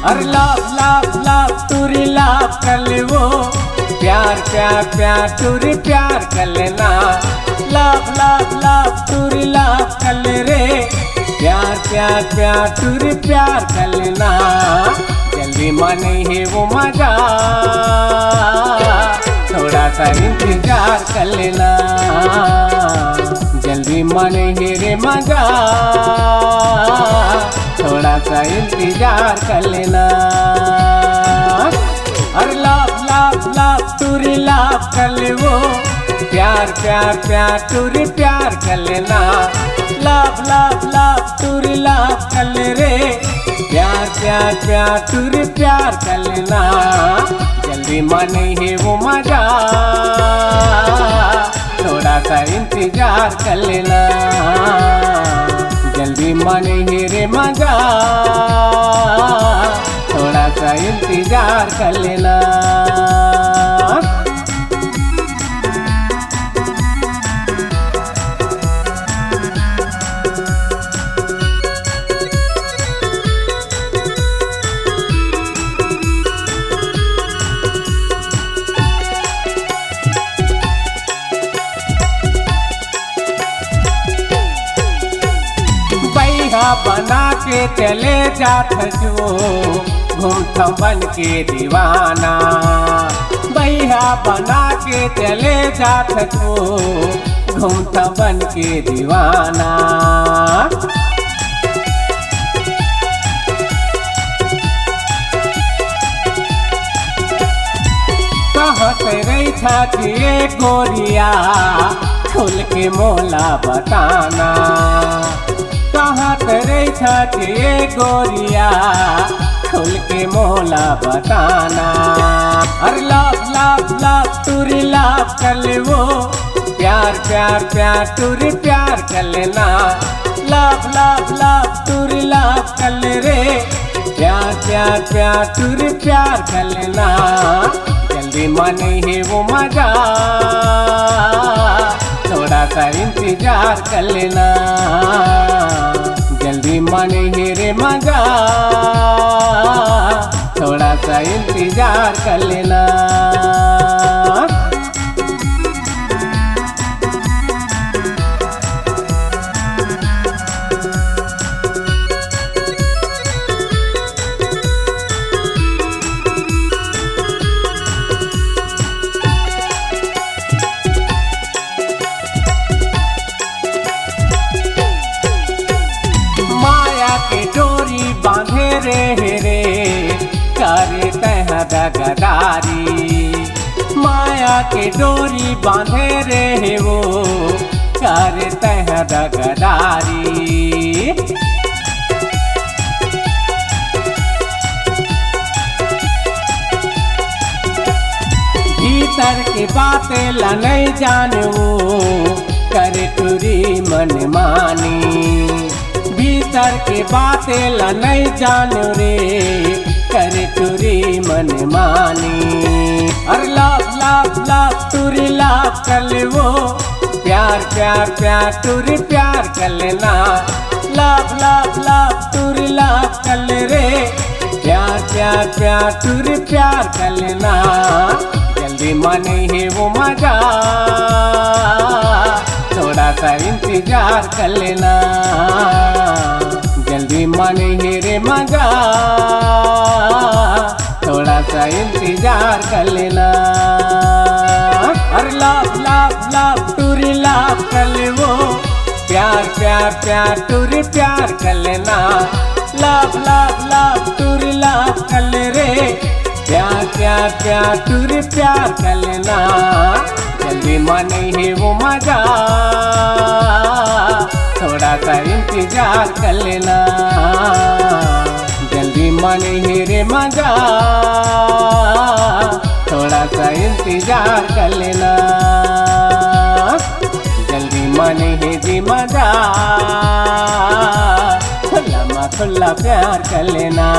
अरे love love love तुरी love कर ले वो, प्यार प्यार प्यार तुरी प्यार कर लेना। लव लव लव तुरी लव कर ले रे, प्यार प्यार प्यार तुरी प्यार कर लेना। जल्दी माने है वो मजा, थोड़ा सा इंतजार कर लेना। जल्दी माने है रे मजा, थोड़ा सा इंतजार कर लेना। अरे लव लव लव तुरी लव कर ले वो, प्यार प्यार प्यार तुरी प्यार कर लेना। लव लव लव तुरी लव कर ले रे, प्यार प्यार प्यार तुरी प्यार कर लेना। जल्दी माने है वो मजा, थोड़ा सा इंतजार कर लेना। जल्दी माने है रे मजा, थोड़ा सा इंतजार कर लेना। बना के चले जात जो, घूमत बन के दीवाना। भैया बना के चले जात जो, घूमत बन के दीवाना। कहत रही था कि ये गोरिया, खुल के मोला बताना। कहत रही था कि ये गोरिया, खुल के मोला बताना। अरे लव लव लव तुरी लव कर ले वो, प्यार प्यार प्यार तुरी प्यार कर लेना। लव लव लव तुरी लव कर ले रे, प्यार प्यार प्यार तुरी प्यार कर लेना। जल्दी माने है वो मजा, थोड़ा सा इंतजार कर लेना। जल्दी माने है रे मजा, थोड़ा सा इंतजार कर लेना। डोरी बांधे रे रे, करे तह दगदारी। माया के डोरी बांधे रे वो, करे तह दगदारी। भीतर की बातें ला नहीं जानू, करे टूरी मन मानी। भीतर की बातें ला नहीं जानू रे, करे तुरी मन मानी। अरे लव लव लव तुरी लव कर ले वो, प्यार प्यार प्यार तुरी प्यार कर लेना। लव लव लव तुरी लव कर ले रे, प्यार प्यार प्यार तुरी प्यार कर लेना। जल्दी माने है वो मजा, थोड़ा सा इंतजार कर लेना। जल्दी माने है रे मजा, थोड़ा सा इंतजार कर लेना। अरे लव लव लव तुरी लव कर ले वो, प्यार प्यार प्यार तुरी प्यार कर लेना। लव लव लव तुरी लव कर ले रे, प्यार प्यार प्यार तुरी प्यार कर लेना। जल्दी माने है वो मजा, थोड़ा सा इंतजार कर लेना। जल्दी माने है रे मजा, थोड़ा सा इंतजार कर लेना। जल्दी माने है जी मजा, खुला खुला प्यार कर लेना।